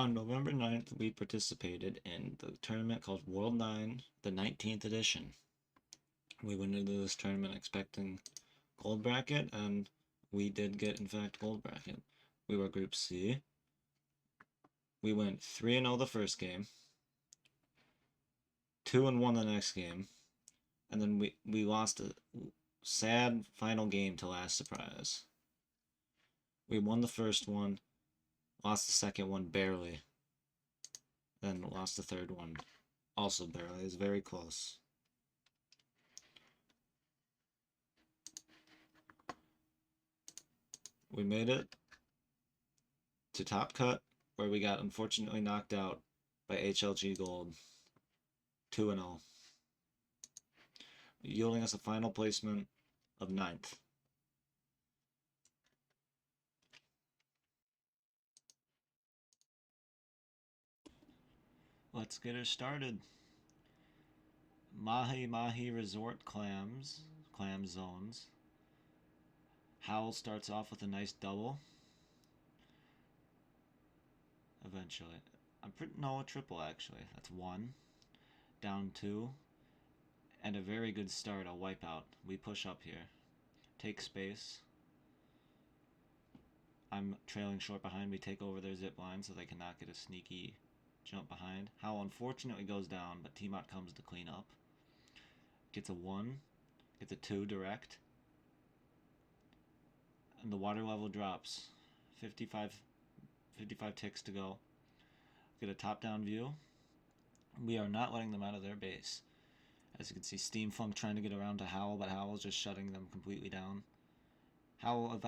On November 9th, we participated in the tournament called World 9, the 19th edition. We went into this tournament expecting gold bracket, and we did get, in fact, gold bracket. We were Group C. We went 3-0 the first game, 2-1 the next game, and then we lost a sad final game to Last Surprise. We won the first one, lost the second one barely, then lost the third one also barely. It was very close. We made it to Top Cut, where we got unfortunately knocked out by HLG Gold, 2-0, yielding us a final placement of 9th. Let's get her started. Mahi Mahi Resort Clams, Clam Zones. Howl starts off with a nice double. Eventually. No, a triple actually. That's 1. Down 2. And a very good start, a wipeout. We push up here. Take space. I'm trailing short behind. We take over their zip line so they cannot get a sneaky jump behind. Howl unfortunately goes down, but T-Mot comes to clean up. Gets a 1. Gets a 2 direct. And the water level drops. 55 ticks to go. Get a top-down view. We are not letting them out of their base. As you can see, Steam Funk trying to get around to Howl, but Howl's just shutting them completely down. Howl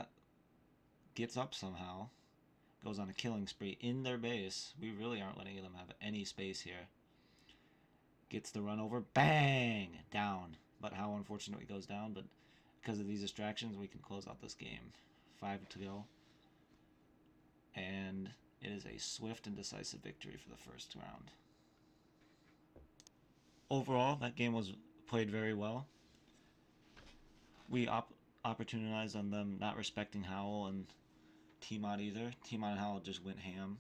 gets up somehow. Goes on a killing spree in their base. We really aren't letting them have any space here. Gets the run over. Bang! Down. But Howl unfortunately goes down, but because of these distractions, we can close out this game. 5 to go. And it is a swift and decisive victory for the first round. Overall, that game was played very well. We opportunized on them not respecting Howl and T-Mot either. T-Mot and Howl just went ham.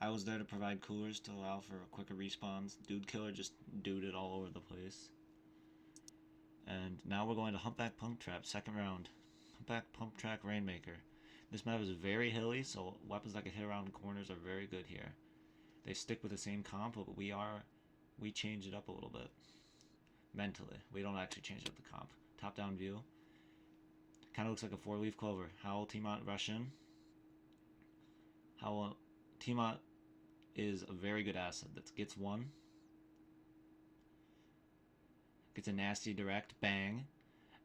I was there to provide coolers to allow for quicker respawns. Dude Killer just duded all over the place. And now we're going to Humpback Pump Trap, second round. Humpback Pump Track Rainmaker. This map is very hilly, so weapons that can hit around corners are very good here. They stick with the same comp, but we change it up a little bit. Mentally. We don't actually change up the comp. Top-down view. Kind of looks like a 4-leaf clover. Howl, T-Mot, rush in. Howl, T-Mot is a very good asset. That gets 1. Gets a nasty direct. Bang.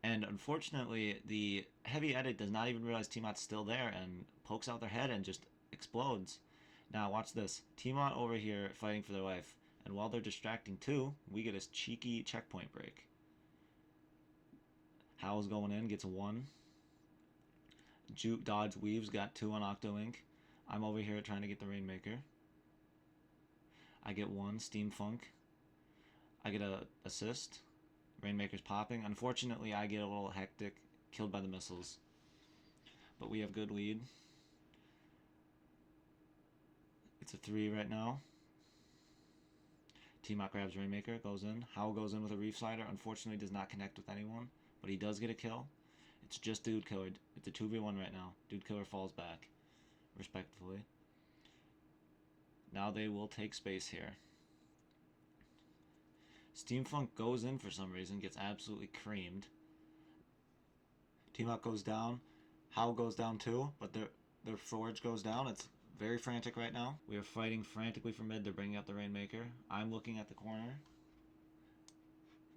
And unfortunately, the heavy edit does not even realize T-Mot's still there and pokes out their head and just explodes. Now watch this. T-Mot over here fighting for their life. And while they're distracting too, we get a cheeky checkpoint break. Howl's going in, gets a 1. Juke, dodge, weaves, got 2 on Octo Ink. I'm over here trying to get the Rainmaker. I get 1, Steam Funk. I get a assist. Rainmaker's popping. Unfortunately, I get a little hectic, killed by the missiles. But we have good lead. It's a 3 right now. T-Mot grabs Rainmaker, goes in. Howl goes in with a Reef Slider. Unfortunately, does not connect with anyone, but he does get a kill. It's just Dude Killer. It's a 2v1 right now. Dude Killer falls back, respectfully. Now they will take space here. Steam Funk goes in for some reason, gets absolutely creamed. T-Mot goes down. Howl goes down too, but their forge goes down. It's very frantic right now. We are fighting frantically for mid. They're bringing up the Rainmaker. I'm looking at the corner.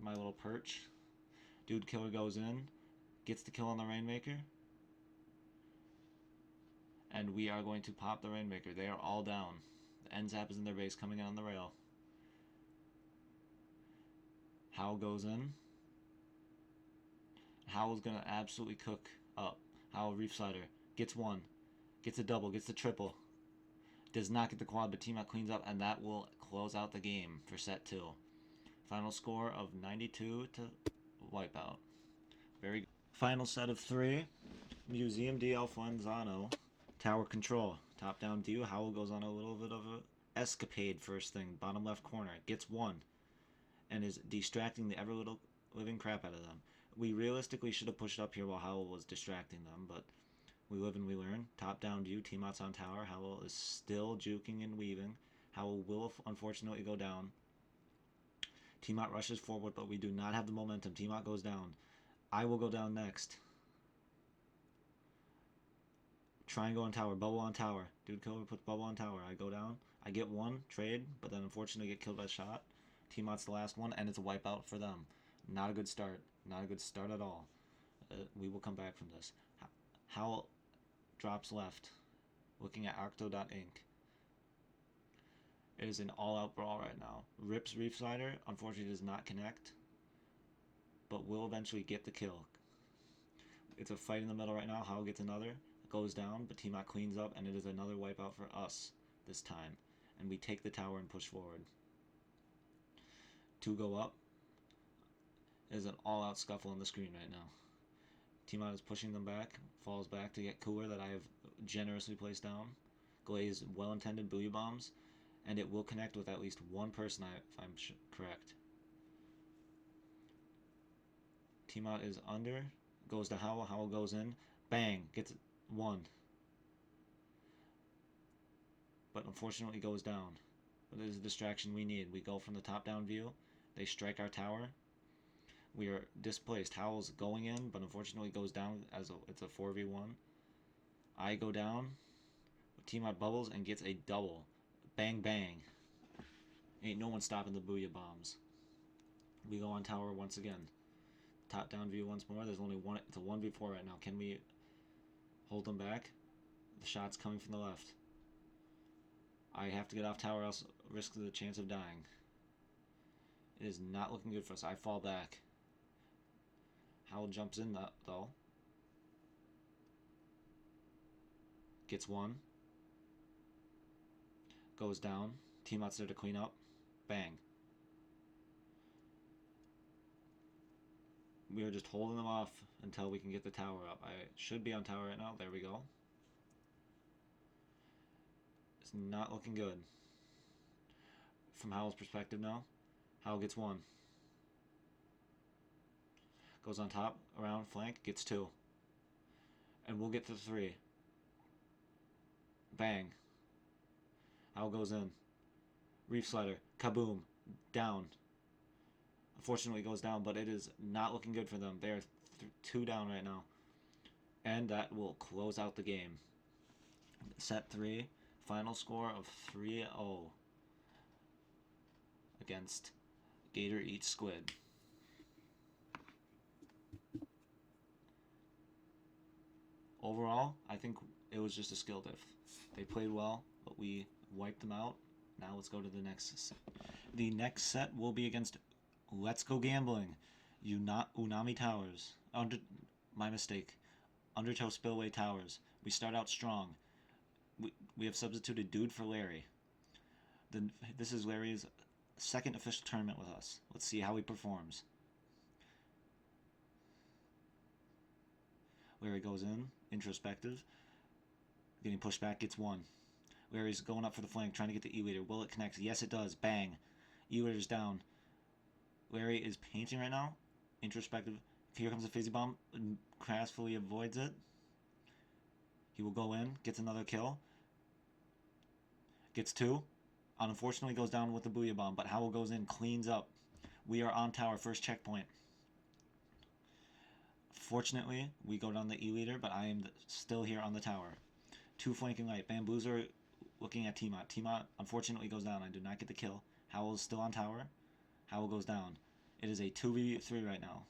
My little perch. Dude Killer goes in. Gets the kill on the Rainmaker. And we are going to pop the Rainmaker. They are all down. The NZAP is in their base, coming in on the rail. Howl goes in. Howl's going to absolutely cook up. Howl Reef Slider. Gets 1. Gets a double. Gets a triple. Does not get the quad, but T-Mot cleans up, and that will close out the game for set 2. Final score of 92 to wipeout. Very good. Final set of 3. Museum DL Fuenzano. Tower Control. Top down view. Howl goes on a little bit of a escapade first thing. Bottom left corner. Gets one. And is distracting the ever little living crap out of them. We realistically should have pushed up here while Howl was distracting them, but we live and we learn. Top down view. Tiamat's on tower. Howl is still juking and weaving. Howl will unfortunately go down. Tiamat rushes forward, but we do not have the momentum. Tiamat goes down. I will go down next. Triangle on tower. Bubble on tower. Dude killer puts bubble on tower. I go down. I get one. Trade. But then unfortunately get killed by shot. Tiamat's the last one. And it's a wipeout for them. Not a good start. Not a good start at all. We will come back from this. Howl drops left. Looking at Octo.Inc. It is an all-out brawl right now. Rips Reef Slider. Unfortunately does not connect. But will eventually get the kill. It's a fight in the middle right now. Howl gets another. Goes down, but Tiamat cleans up, and it is another wipeout for us this time. And we take the tower and push forward. 2 go up. It is an all-out scuffle on the screen right now. Tiamat is pushing them back, falls back to get Cooler that I have generously placed down. Glaze well-intended buoy bombs, and it will connect with at least one person if I'm correct. Tiamat is under, goes to Howl, Howl goes in, bang, gets one. But unfortunately goes down. But it is a distraction we need. We go from the top-down view. They strike our tower. We are displaced. Howl's going in, but unfortunately goes down as it's a 4v1. I go down. Tiamat bubbles and gets a double. Bang, bang. Ain't no one stopping the booyah bombs. We go on tower once again. Top-down view once more. There's only one. It's a 1v4 right now. Can we hold them back? The shot's coming from the left. I have to get off tower, else risk the chance of dying. It is not looking good for us. I fall back. Howl jumps in though. Gets one. Goes down. Tiamat's there to clean up. Bang. We are just holding them off until we can get the tower up. I should be on tower right now. There we go. It's not looking good. From Howl's perspective now. Howl gets one. Goes on top, around, flank, gets 2. And we'll get to 3. Bang. Howl goes in. Reef Slider. Kaboom. Down. Unfortunately goes down, but it is not looking good for them. They are 2 down right now. And that will close out the game. Set 3. Final score of 3-0 against Gator Eats Squid. Overall, I think it was just a skill diff. They played well, but we wiped them out. Now let's go to the next set. The next set will be against Let's Go Gambling. Unami Towers. My mistake. Undertow Spillway Towers. We start out strong. We have substituted Dude for Larry. This is Larry's second official tournament with us. Let's see how he performs. Larry goes in, introspective. Getting pushed back, gets 1. Larry's going up for the flank, trying to get the E-Leader. Will it connect? Yes, it does. Bang. E-Leader's down. Larry is painting right now. Introspective. Here comes a Fizzy Bomb. Craftfully avoids it. He will go in, gets another kill. Gets 2. Unfortunately goes down with the Booyah Bomb, but Howl goes in, cleans up. We are on tower, first checkpoint. Fortunately, we go down the E-Leader, but I am still here on the tower. 2 flanking light. Bamboozer looking at Tiamat. Tiamat unfortunately goes down. I do not get the kill. Howl is still on tower. Howl goes down. It is a 2v3 right now.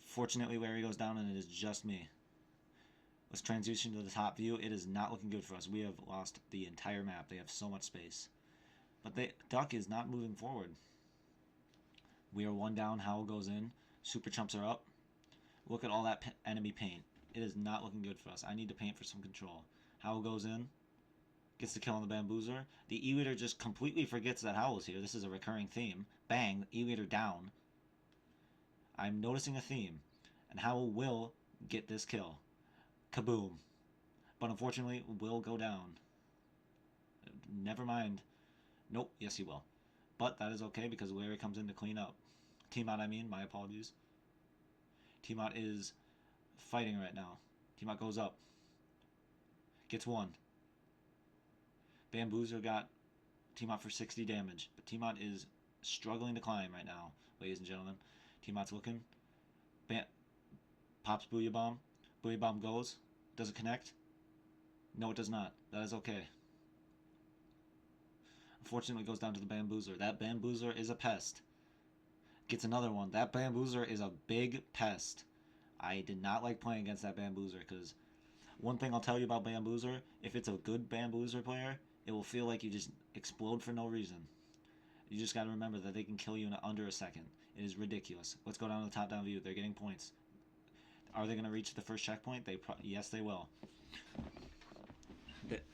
Fortunately, Larry goes down, and it is just me. Let's transition to the top view. It is not looking good for us. We have lost the entire map. They have so much space. But Duck is not moving forward. We are 1 down. Howl goes in. Super Chumps are up. Look at all that enemy paint. It is not looking good for us. I need to paint for some control. Howl goes in. Gets the kill on the Bamboozer. The E-Leader just completely forgets that Howl is here. This is a recurring theme. Bang. E-Leader down. I'm noticing a theme. And Howl will get this kill. Kaboom. but unfortunately will go down. Never mind. Nope, yes he will. But that is okay because Larry comes in to clean up. T-Mot, I mean, my apologies. T-Mot is fighting right now. T-Mot goes up. Gets one. Bamboozler got T-Mot for 60 damage. But T-Mot is struggling to climb right now, ladies and gentlemen. T-Mot's looking. Pops Booyah Bomb. Booyah Bomb goes. Does it connect? No, it does not. That is okay. Unfortunately, it goes down to the Bamboozler. That Bamboozler is a pest. Gets another one. That Bamboozler is a big pest. I did not like playing against that Bamboozler because one thing I'll tell you about Bamboozler, if it's a good Bamboozler player, it will feel like you just explode for no reason. You just got to remember that they can kill you in under a second. It is ridiculous. Let's go down to the top-down view. They're getting points. Are they going to reach the first checkpoint? Yes, they will.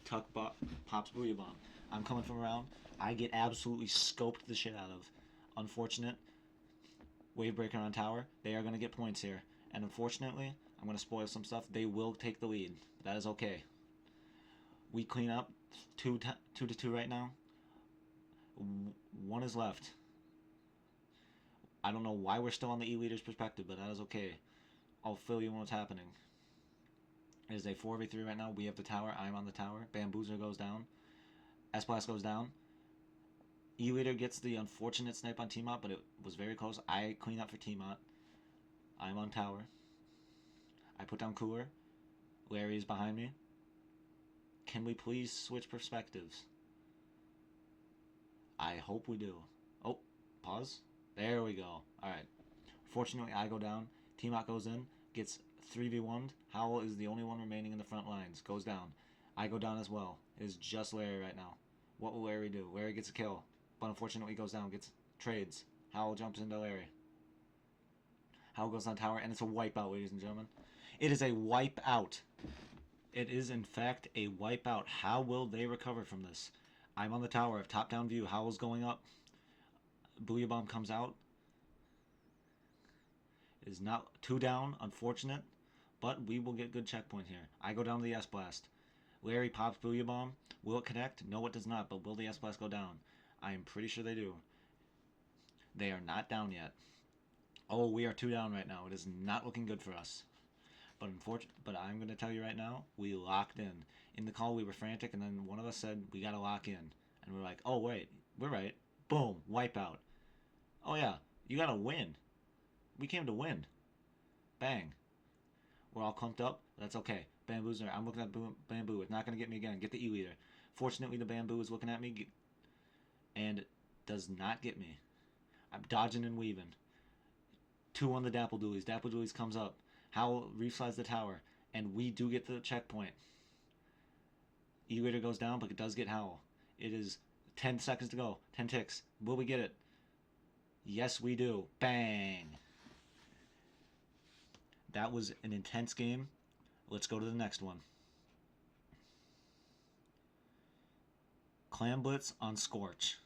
Tuck pops Booyah Bomb. I'm coming from around. I get absolutely scoped the shit out of. Unfortunate. Wavebreaker on tower. They are going to get points here. And unfortunately, I'm going to spoil some stuff. They will take the lead. That is okay. We clean up. 2 to 2 right now. 1 is left. I don't know why we're still on the E-Leader's perspective, but that is okay. I'll fill you in what's happening. It is a 4v3 right now. We have the tower. I'm on the tower. Bamboozler goes down. S-Blast goes down. E-Leader gets the unfortunate snipe on T-Mot, but it was very close. I clean up for T-Mot. I'm on tower. I put down Cooler. Larry is behind me. Can we please switch perspectives? I hope we do. Oh, pause. There we go. Alright. Fortunately, I go down. T-Mot goes in. Gets 3v1'd. Howl is the only one remaining in the front lines. Goes down. I go down as well. It is just Larry right now. What will Larry do? Larry gets a kill. But unfortunately goes down. Gets trades. Howl jumps into Larry. Howl goes on tower. And it's a wipeout, ladies and gentlemen. It is a wipeout. It is, in fact, a wipeout. How will they recover from this? I'm on the tower. Top-down view. Howl's going up. Booyah Bomb comes out. It is not 2 down. Unfortunate. But we will get good checkpoint here. I go down to the S-Blast. Larry pops Booyah Bomb. Will it connect? No, it does not. But will the S-Blast go down? I am pretty sure they do. They are not down yet. Oh, we are 2 down right now. It is not looking good for us. But I'm going to tell you right now, we locked in. In the call, we were frantic, and then one of us said, we got to lock in. And we're like, oh, wait, we're right. Boom, wipeout. Oh, yeah, you got to win. We came to win. Bang. We're all clumped up. That's okay. Bamboozler. I'm looking at Bamboo. It's not going to get me again. Get the E-Leader. Fortunately, the Bamboo is looking at me and does not get me. I'm dodging and weaving. 2 on the Dapple Doolies. Dapple Doolies comes up. Howl reflies the tower. And we do get the checkpoint. E-Leader goes down, but it does get Howl. It is 10 seconds to go. 10 ticks. Will we get it? Yes, we do. Bang. That was an intense game. Let's go to the next one. Clan Blitz on Scorch.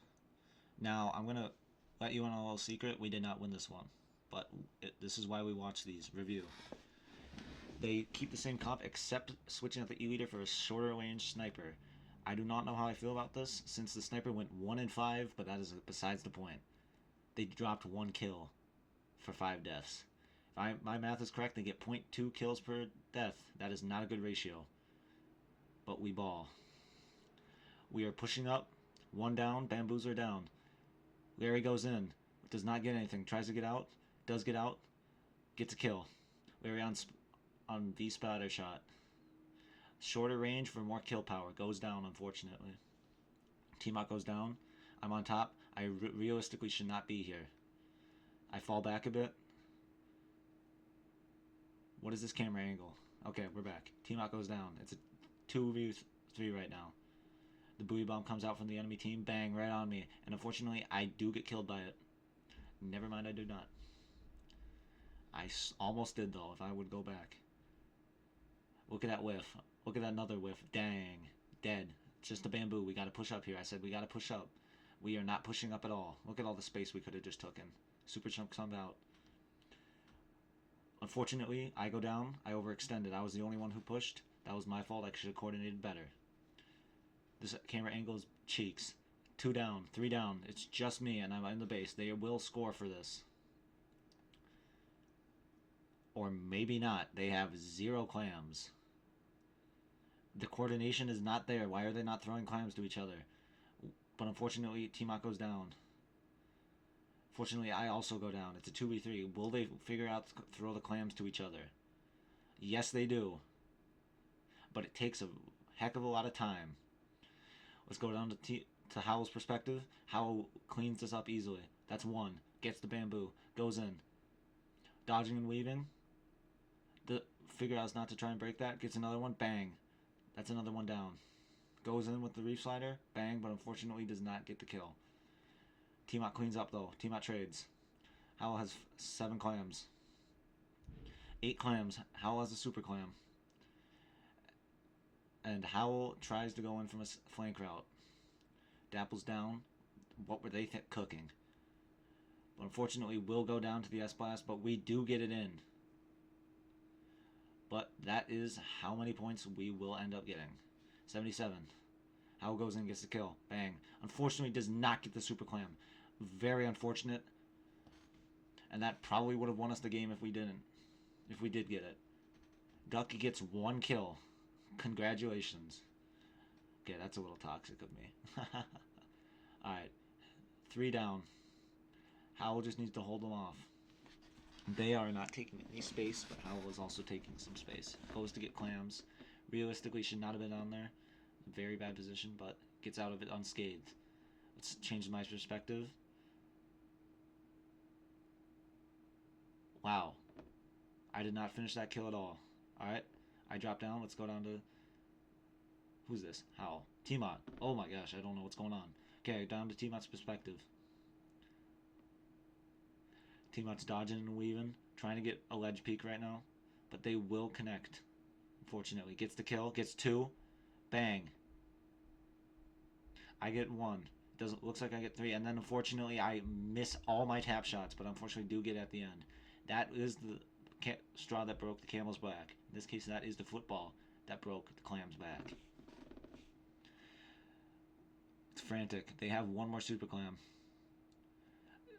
Now, I'm going to let you in on a little secret. We did not win this one. But this is why we watch these. Review. They keep the same comp except switching out the E-Leader for a shorter range sniper. I do not know how I feel about this, since the sniper went 1 in 5, but that is besides the point. They dropped 1 kill for 5 deaths. If my math is correct, they get 0.2 kills per death. That is not a good ratio. But we ball. We are pushing up. 1 down. Bamboozler down. Larry goes in. Does not get anything. Tries to get out. Does get out. Gets a kill. Larry on V-Spatter shot. Shorter range for more kill power. Goes down, unfortunately. T-Mot goes down. I'm on top. I realistically should not be here. I fall back a bit. What is this camera angle? Okay, we're back. T-Mot goes down. It's a 2v3 right now. The Booyah Bomb comes out from the enemy team. Bang, right on me. And unfortunately, I do get killed by it. Never mind, I do not. I almost did, though, if I would go back. Look at that whiff. Look at that another whiff. Dang. Dead. It's just a Bamboo. We got to push up here. I said we got to push up. We are not pushing up at all. Look at all the space we could have just taken. Super Chunk comes out. Unfortunately, I go down. I overextended. I was the only one who pushed. That was my fault. I should have coordinated better. This camera angle is cheeks. 2 down, 3 down. It's just me, and I'm in the base. They will score for this. Or maybe not. They have 0 clams. The coordination is not there. Why are they not throwing clams to each other? But unfortunately, T-Mot goes down. Fortunately, I also go down. It's a 2v3. Will they figure out to throw the clams to each other? Yes, they do. But it takes a heck of a lot of time. Let's go down to Howell's perspective. Howell cleans this up easily. That's 1. Gets the bamboo. Goes in. Dodging and weaving. Figure out not to try and break that. Gets another one. Bang. That's another one down. Goes in with the reef slider. Bang, but unfortunately does not get the kill. T-Mot cleans up though. T-Mot trades. Howell has 7 clams. 8 clams. Howell has a super clam. And Howell tries to go in from a flank route. Dapple's down. What were they cooking? But unfortunately, we'll go down to the S-Blast, but we do get it in. But that is how many points we will end up getting. 77. Howell goes in and gets the kill. Bang. Unfortunately, does not get the super clam. Very unfortunate. And that probably would have won us the game if we didn't. If we did get it. Ducky gets 1 kill. Congratulations. Okay, that's a little toxic of me. Alright. 3 down. Howell just needs to hold them off. They are not taking any space, but Howell is also taking some space. Goes to get clams. Realistically, should not have been on there. Very bad position, but gets out of it unscathed. Let's change my perspective. Wow. I did not finish that kill at all. Alright. I drop down. Let's go down to... Who's this? Howell. T-Mot. Oh my gosh, I don't know what's going on. Okay, down to T-Mot's perspective. T-Mot's dodging and weaving. Trying to get a ledge peek right now. But they will connect. Unfortunately. Gets the kill. Gets 2. Bang. I get 1. Looks like I get 3. And then unfortunately I miss all my tap shots. But unfortunately do get at the end. That is the straw that broke the camel's back. In this case, that is the football that broke the clam's back. It's frantic. They have 1 more super clam.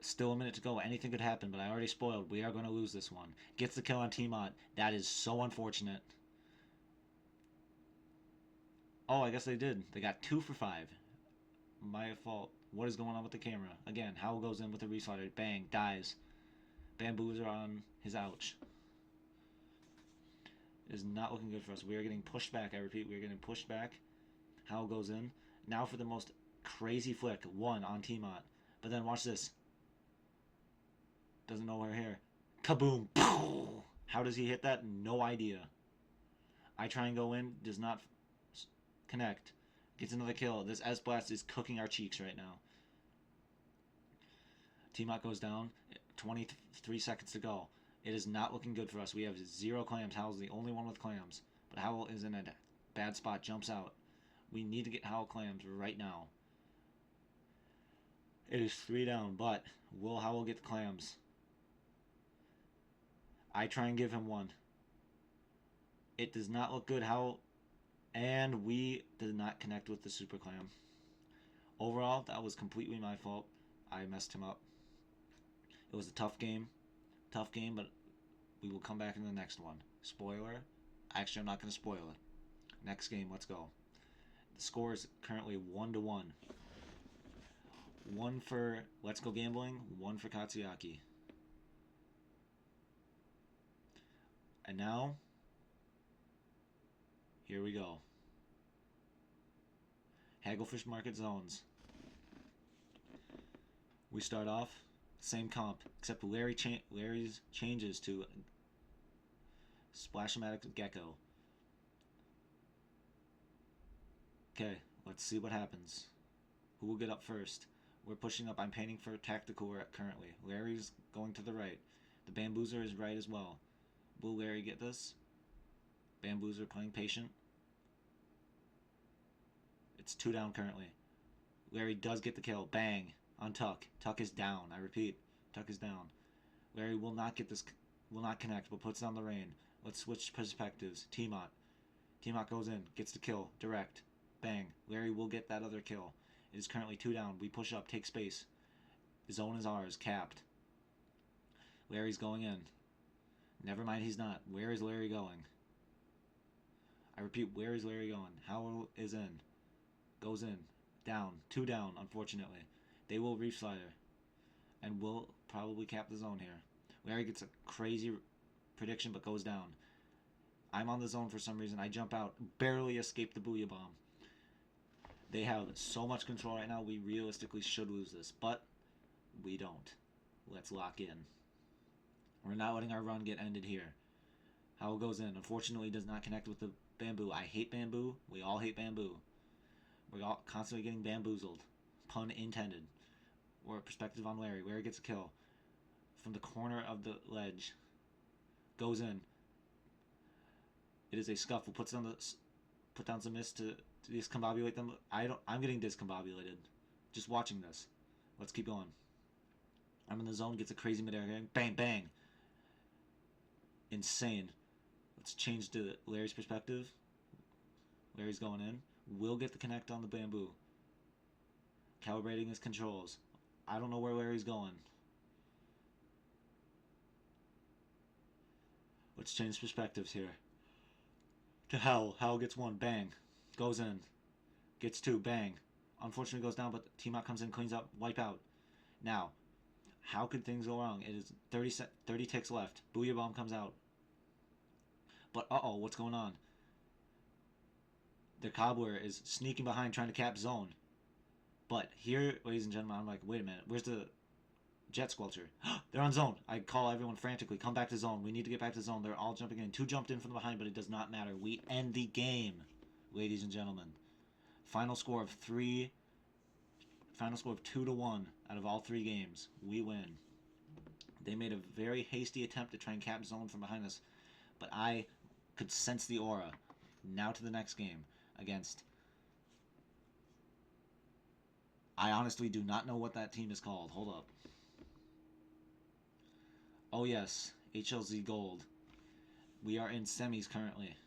Still a minute to go. Anything could happen, but I already spoiled. We are going to lose this one. Gets the kill on T-Mot. That is so unfortunate. Oh, I guess they did. They got 2 for 5. My fault. What is going on with the camera? Again, Howell goes in with the reslider. Bang. Dies. Bamboos are on his ouch. It is not looking good for us. We are getting pushed back. I repeat, we are getting pushed back. Howell goes in. Now for the most crazy flick. 1 on T-Mot. But then watch this. Doesn't know we're here. Kaboom. How does he hit that? No idea. I try and go in. Does not connect. Gets another kill. This S-Blast is cooking our cheeks right now. T-Mot goes down. 23 seconds to go. It is not looking good for us. We have 0 clams. Howell's the only one with clams. But Howell is in a bad spot. Jumps out. We need to get Howell clams right now. It is 3 down, but will Howell get the clams? I try and give him 1. It does not look good. Howell, and we did not connect with the super clam. Overall, that was completely my fault. I messed him up. It was a tough game, but we will come back in the next one. Spoiler. Actually, I'm not going to spoil it. Next game, let's go. The score is currently 1-1. 1 for Let's Go Gambling, 1 for Katsuyaki. And now, here we go. Hagglefish Market Zones. We start off, same comp, except Larry's changes to Splash-O-Matic Gecko. Okay, let's see what happens. Who will get up first? We're pushing up. I'm painting for Tactical currently. Larry's going to the right. The Bamboozer is right as well. Will Larry get this? Bamboozer playing patient. It's 2 down currently. Larry does get the kill. Bang. On Tuck. Tuck is down. I repeat. Tuck is down. Larry will not get this. Will not connect, but puts down the rain. Let's switch perspectives. T-Mot. T-Mac goes in, gets the kill, direct. Bang. Larry will get that other kill. It is currently 2 down. We push up, take space. The zone is ours, capped. Larry's going in. Never mind, he's not. Where is Larry going? I repeat, where is Larry going? Howell is in. Goes in. Down. 2 down, unfortunately. They will reach slider. And will probably cap the zone here. Larry gets a crazy prediction but goes down. I'm on the zone for some reason. I jump out. Barely escape the Booyah Bomb. They have so much control right now, we realistically should lose this. But we don't. Let's lock in. We're not letting our run get ended here. Howell goes in. Unfortunately, does not connect with the bamboo. I hate bamboo. We all hate bamboo. We're all constantly getting bamboozled. Pun intended. Or perspective on Larry. Larry gets a kill. From the corner of the ledge. Goes in. It is a scuffle. Put down some mist to discombobulate them. I'm getting discombobulated. Just watching this. Let's keep going. I'm in the zone. Gets a crazy midair. Bang, bang. Insane. Let's change to Larry's perspective. Larry's going in. Will get the connect on the bamboo. Calibrating his controls. I don't know where Larry's going. Let's change perspectives here. To Howell. Howell gets 1. Bang. Goes in. Gets 2. Bang. Unfortunately goes down, but T-Mac comes in, cleans up, wipe out. Now, how could things go wrong? It is 30 ticks left. Booyah Bomb comes out. But uh-oh, what's going on? The Cobbler is sneaking behind, trying to cap zone. But here, ladies and gentlemen, I'm like, wait a minute. Where's the Jet Squelcher? They're on zone. I call everyone frantically. Come back to zone. We need to get back to zone. They're all jumping in. 2 jumped in from behind, but it does not matter. We end the game, ladies and gentlemen. Final score of 2-1 out of all 3 games. We win. They made a very hasty attempt to try and cap zone from behind us, but I could sense the aura. Now to the next game against... I honestly do not know what that team is called. Hold up. Oh yes, HLZ Gold. We are in semis currently.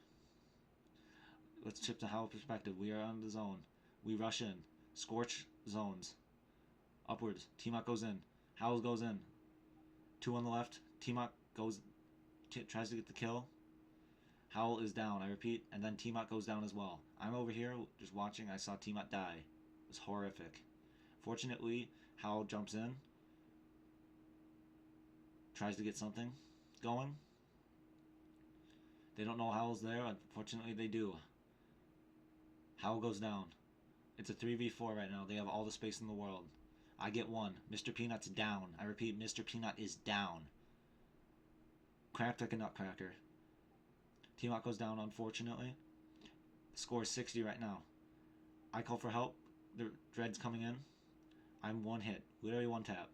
Let's chip to Howell perspective. We are on the zone. We rush in. Scorch zones. Upwards. T-Mac goes in. Howell goes in. 2 on the left. T-Mac goes... tries to get the kill. Howell is down, I repeat. And then T-Mac goes down as well. I'm over here just watching. I saw T-Mac die. It was horrific. Fortunately, Howell jumps in. Tries to get something going. They don't know Howell's there. Unfortunately, they do. Howell goes down. It's a 3v4 right now. They have all the space in the world. I get 1. Mr. Peanut's down. I repeat, Mr. Peanut is down. Cracked like a nutcracker. T-Mac goes down, unfortunately. The score is 60 right now. I call for help. The Dread's coming in. I'm 1 hit. Literally 1 tap.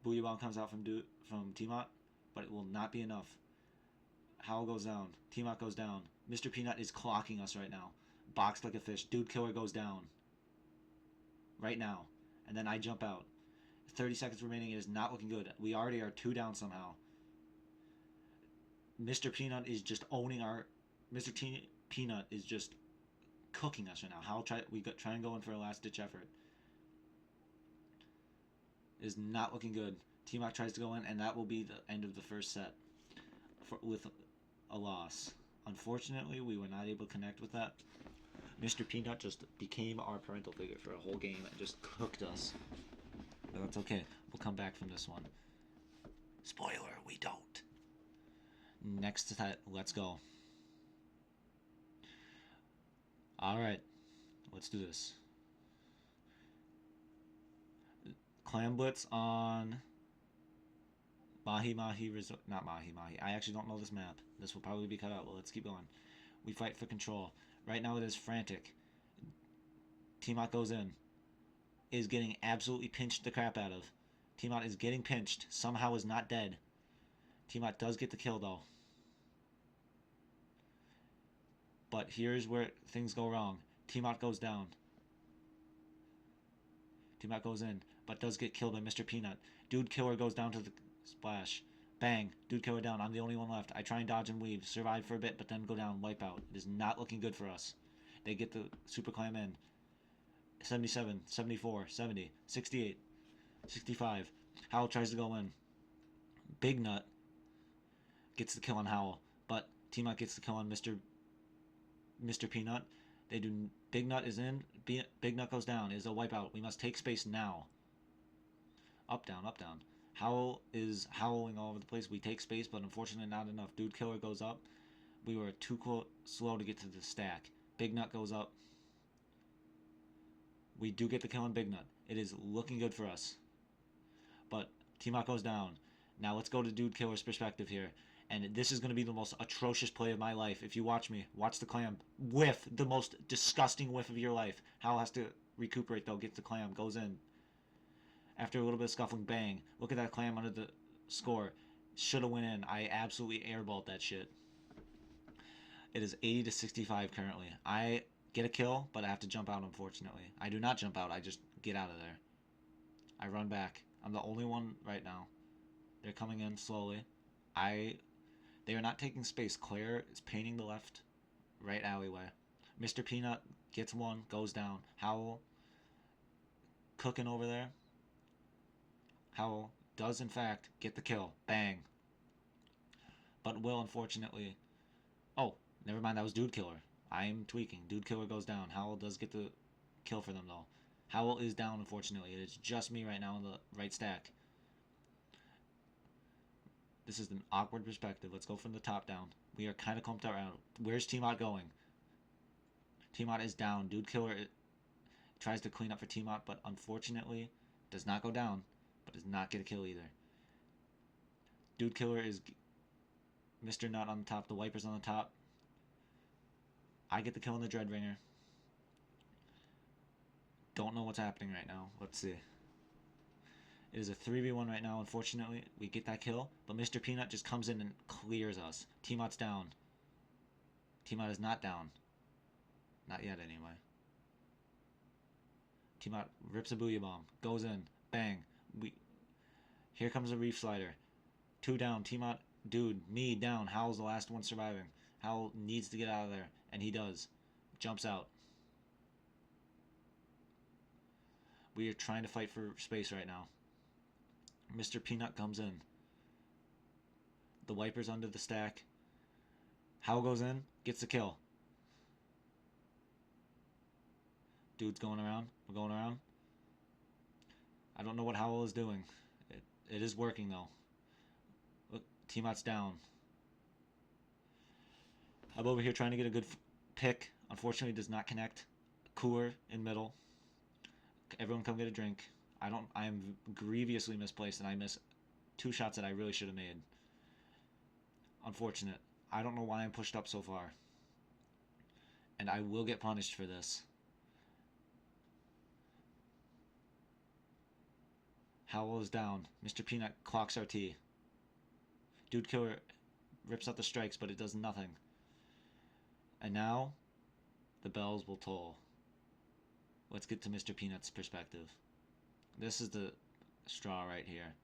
Booyah Bomb comes out from T-Mac, but it will not be enough. Howell goes down. T-Mac goes down. Mr. Peanut is clocking us right now. Boxed like a fish. Dude Killer goes down. Right now. And then I jump out. 30 seconds remaining. It is not looking good. We already are 2 down somehow. Mr. Peanut is just owning our... Peanut is just cooking us right now. We try and go in for a last-ditch effort. It is not looking good. T-Mac tries to go in, and that will be the end of the first set with a loss. Unfortunately, we were not able to connect with that. Mr. Peanut just became our parental figure for a whole game and just cooked us. But that's okay. We'll come back from this one. Spoiler, we don't. Next set, let's go. Alright, let's do this. Clam Blitz on Mahi Mahi Resort. Not Mahi Mahi. I actually don't know this map. This will probably be cut out. Well, let's keep going. We fight for control. Right now it is frantic. T-Mac goes in. Is getting absolutely pinched the crap out of. T-Mac is getting pinched. Somehow is not dead. T-Mac does get the kill though. But here's where things go wrong. T-Mac goes down. T-Mac goes in, but does get killed by Mr. Peanut. Dude Killer goes down to the splash. Bang. Dude killer down. I'm the only one left. I try and dodge and weave. Survive for a bit, but then go down. Wipe out. It is not looking good for us. They get the super clam in. 77, 74, 70, 68, 65. Howl tries to go in. Big Nut gets the kill on Howl, but T-Mont gets the kill on Mr. Peanut. They do. Big Nut is in. Big Nut goes down. It is a wipeout. We must take space now. Up, down, up, down. Howl is howling all over the place. We take space, but unfortunately not enough. Dude Killer goes up. We were too slow to get to the stack. Big Nut goes up. We do get the kill on Big Nut. It is looking good for us. But T-Mont goes down. Now let's go to Dude Killer's perspective here. And this is going to be the most atrocious play of my life. If you watch me, watch the clam. Whiff. The most disgusting whiff of your life. Howl has to recuperate, though. Gets the clam. Goes in. After a little bit of scuffling, bang. Look at that clam under the score. Should have went in. I absolutely airballed that shit. It is 80 to 65 currently. I get a kill, but I have to jump out, unfortunately. I do not jump out. I just get out of there. I run back. I'm the only one right now. They're coming in slowly. They are not taking space. Claire is painting the right alleyway. Mr. Peanut gets one, goes down. Howl cooking over there. Howl does, in fact, get the kill. Bang. But will, unfortunately... Oh, never mind, that was Dude Killer. I'm tweaking. Dude Killer goes down. Howl does get the kill for them, though. Howl is down, unfortunately. It is just me right now in the right stack. This is an awkward perspective. Let's go from the top down. We are kind of clumped around. Where's T-Mont going? T-Mont is down. Dude Killer tries to clean up for T-Mont, but unfortunately does not go down, but does not get a kill either. Dude Killer is Mr. Nut on the top. The Wiper's on the top. I get the kill on the Dreadringer. Don't know what's happening right now. Let's see. It is a 3v1 right now. Unfortunately, we get that kill, but Mr. Peanut just comes in and clears us. T-Mot's down. T-Mot is not down. Not yet, anyway. T-Mot rips a Booyah Bomb. Goes in. Bang. Here comes a Reef Slider. 2 down. T-Mot, dude, me down. Howl's the last one surviving. Howl needs to get out of there, and he does. Jumps out. We are trying to fight for space right now. Mr. Peanut comes in. The Wiper's under the stack. Howl goes in, gets the kill. Dude's going around. We're going around. I don't know what Howl is doing. It is working, though. Look, T-Mot's down. I'm over here trying to get a good pick. Unfortunately, does not connect. Cooler in middle. Everyone come get a drink. I am grievously misplaced, and I miss 2 shots that I really should have made. Unfortunate. I don't know why I'm pushed up so far. And I will get punished for this. Howl is down. Mr. Peanut clocks RT. Dude Killer rips out the strikes, but it does nothing. And now, the bells will toll. Let's get to Mr. Peanut's perspective. This is the straw right here.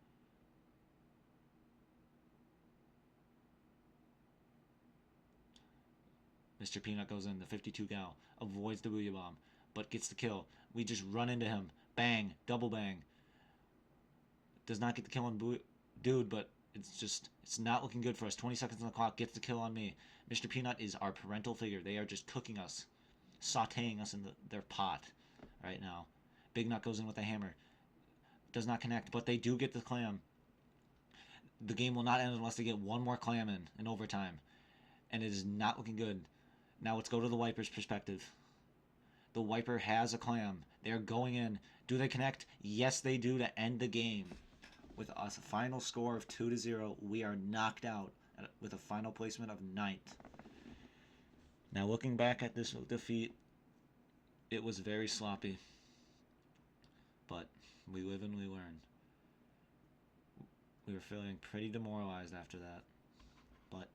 Mr. Peanut goes in, the 52 gal, avoids the Booyah Bomb, but gets the kill. We just run into him. Bang, double bang. Does not get the kill on Dude, but it's not looking good for us. 20 seconds on the clock, gets the kill on me. Mr. Peanut is our parental figure. They are just cooking us, sauteing us in their pot right now. Big Nut goes in with a hammer. Does not connect, but they do get the clam. The game will not end unless they get one more clam in overtime. And it is not looking good. Now let's go to the Wiper's perspective. The Wiper has a clam. They are going in. Do they connect? Yes, they do to end the game. With a final score of 2-0, we are knocked out with a final placement of 9th. Now looking back at this defeat, it was very sloppy. But we live and we learn. We were feeling pretty demoralized after that. But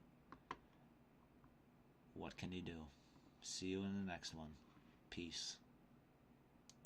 what can you do? See you in the next one. Peace.